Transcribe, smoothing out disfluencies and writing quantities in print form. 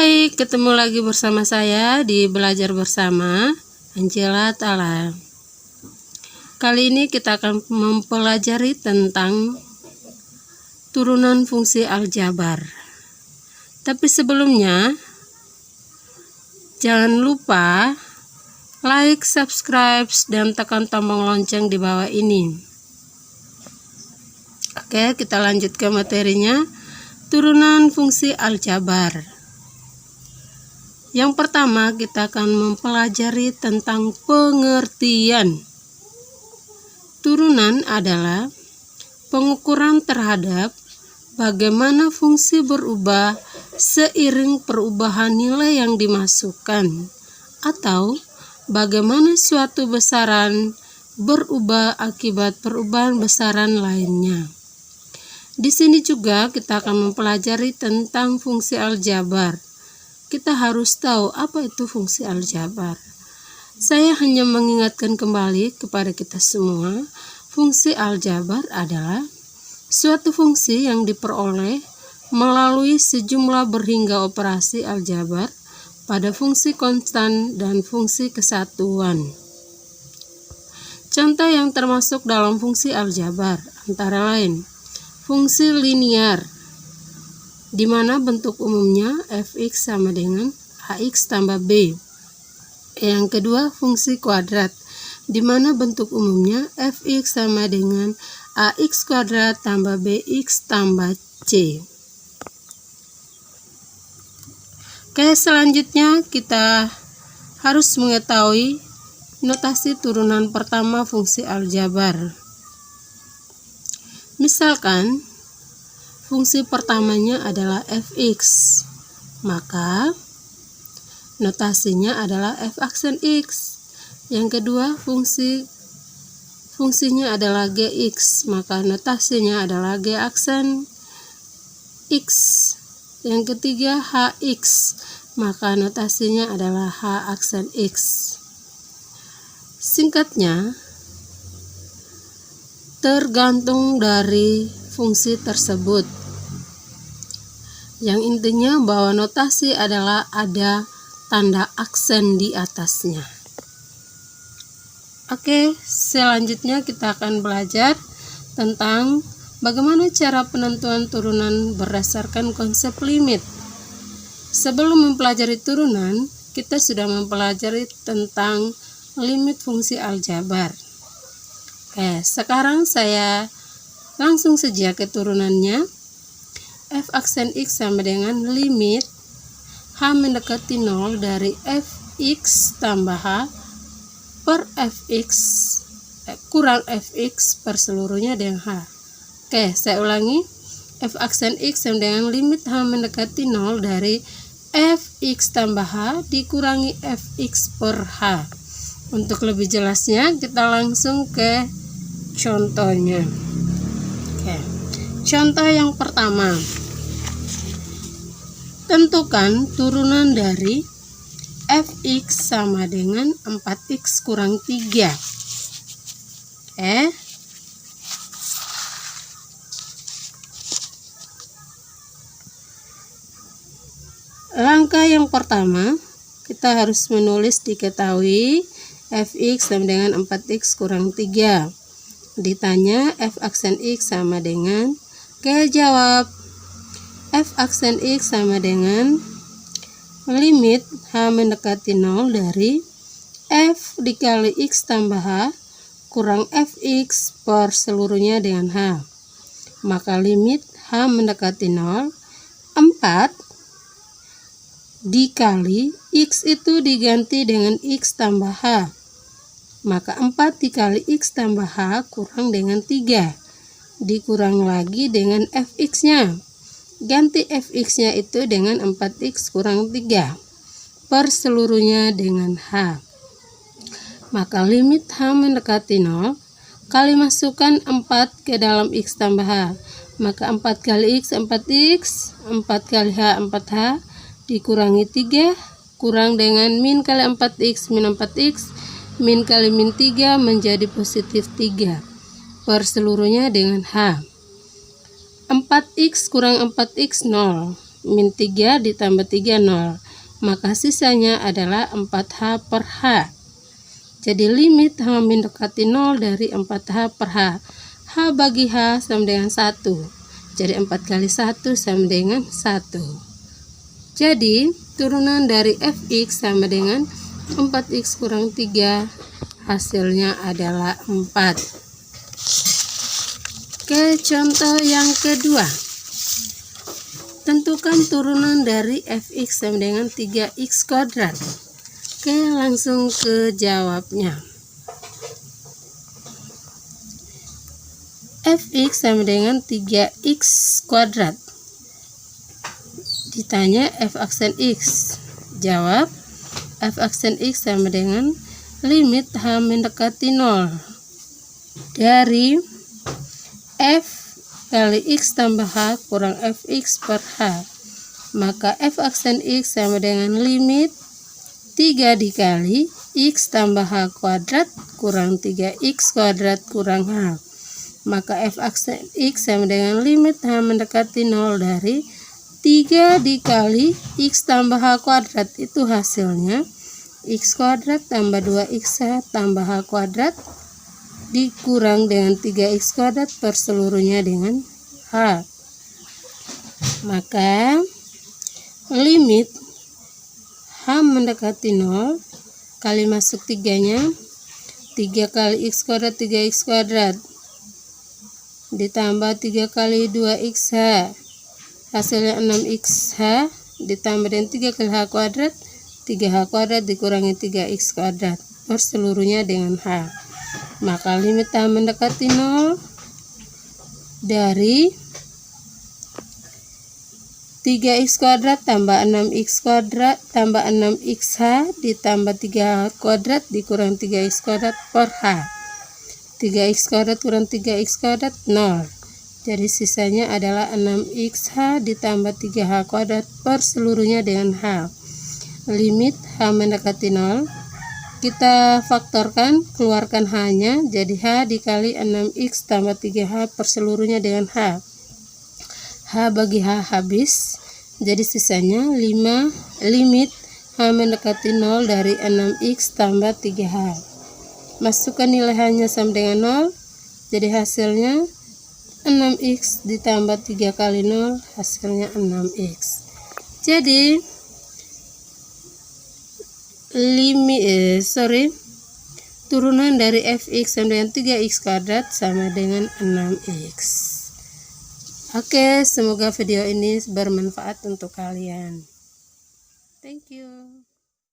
Hai, ketemu lagi bersama saya di Belajar Bersama Angela Tala. Kali ini kita akan mempelajari tentang turunan fungsi aljabar. Tapi sebelumnya, jangan lupa like, subscribe, dan tekan tombol lonceng di bawah ini. Oke, kita lanjut ke materinya. Turunan fungsi aljabar. Yang pertama, kita akan mempelajari tentang pengertian. Turunan adalah pengukuran terhadap bagaimana fungsi berubah seiring perubahan nilai yang dimasukkan, atau bagaimana suatu besaran berubah akibat perubahan besaran lainnya. Di sini juga kita akan mempelajari tentang fungsi aljabar. Kita harus tahu apa itu fungsi aljabar. Saya hanya mengingatkan kembali kepada kita semua, fungsi aljabar adalah suatu fungsi yang diperoleh melalui sejumlah berhingga operasi aljabar pada fungsi konstan dan fungsi kesatuan. Contoh yang termasuk dalam fungsi aljabar antara lain fungsi linear, di mana bentuk umumnya fx sama dengan ax tambah b. Yang kedua, fungsi kuadrat, di mana bentuk umumnya fx sama dengan ax kuadrat tambah bx tambah c. Oke, selanjutnya kita harus mengetahui notasi turunan pertama fungsi aljabar. Misalkan fungsi pertamanya adalah fx, maka notasinya adalah f aksen x. Yang kedua, fungsinya adalah gx, maka notasinya adalah g aksen x. Yang ketiga, hx, maka notasinya adalah h aksen x. Singkatnya, tergantung dari fungsi tersebut. Yang intinya bahwa notasi adalah ada tanda aksen di atasnya. Oke, selanjutnya kita akan belajar tentang bagaimana cara penentuan turunan berdasarkan konsep limit. Sebelum mempelajari turunan, kita sudah mempelajari tentang limit fungsi aljabar. Oke, sekarang saya langsung saja ke turunannya. F aksen x sama dengan limit h mendekati 0 dari fx tambah h per fx kurang fx per seluruhnya dengan h. Oke, saya ulangi. F aksen x sama dengan limit h mendekati 0 dari fx tambah h dikurangi fx per h. Untuk lebih jelasnya, kita langsung ke contohnya. Oke. Contoh yang pertama, tentukan turunan dari fx sama dengan 4x kurang 3. Langkah yang pertama, kita harus menulis diketahui fx sama dengan 4x kurang 3. Ditanya f aksen x sama dengan, oke, jawab. F aksen x sama dengan limit h mendekati 0 dari f dikali x tambah h kurang fx per seluruhnya dengan h. Maka limit h mendekati 0, 4 dikali x itu diganti dengan x tambah h. Maka 4 dikali x tambah h kurang dengan 3. Dikurang lagi dengan fx-nya. Ganti fx-nya itu dengan 4x kurang 3 per seluruhnya dengan h. Maka limit h mendekati 0, kali masukkan 4 ke dalam x tambah h. Maka 4 kali x 4x, 4 kali h 4h, dikurangi 3, kurang dengan min kali 4x min 4x, min kali min 3 menjadi positif 3 per seluruhnya dengan h. 4x kurang 4x 0, min 3 ditambah 3 0. Maka sisanya adalah 4H per H. Jadi limit H mendekati 0 dari 4H per H. H bagi H sama dengan 1. Jadi 4 kali 1 sama dengan 1. Jadi turunan dari Fx sama dengan 4x kurang 3. Hasilnya adalah 4. Oke, contoh yang kedua. Tentukan turunan dari Fx sama dengan 3x kuadrat. Oke, langsung ke jawabnya. Fx sama dengan 3x kuadrat. Ditanya f aksen x. Jawab, f aksen x sama dengan limit H mendekati 0 dari f kali x tambah h kurang fx per h. Maka f aksen x sama dengan limit 3 dikali x tambah h kuadrat kurang 3x kuadrat kurang h. Maka f aksen x sama dengan limit h mendekati 0 dari 3 dikali x tambah h kuadrat. Itu hasilnya x kuadrat tambah 2x tambah h kuadrat dikurang dengan 3x kuadrat per seluruhnya dengan h. Maka limit h mendekati 0 kali masuk 3-nya 3 kali x kuadrat 3x kuadrat ditambah 3 kali 2x hasilnya 6x ditambah dengan 3 kali h kuadrat 3h kuadrat dikurangi 3x kuadrat per seluruhnya dengan h. Maka limit H mendekati 0 dari 3x kuadrat tambah 6x kuadrat tambah 6xh ditambah 3h kuadrat dikurang 3x kuadrat per h. 3x kuadrat kurang 3x kuadrat 0. Jadi sisanya adalah 6xh ditambah 3h kuadrat per seluruhnya dengan h. Limit H mendekati 0. Kita faktorkan, keluarkan H-nya, jadi H dikali 6x tambah 3H per seluruhnya dengan H. H bagi H habis, jadi sisanya 5 limit H mendekati 0 dari 6x tambah 3H. Masukkan nilai H-nya sama dengan 0, jadi hasilnya 6x ditambah 3 kali 0, hasilnya 6x. Jadi turunan dari fx sama dengan 3x kuadrat sama dengan 6x. Oke, semoga video ini bermanfaat untuk kalian. Thank you.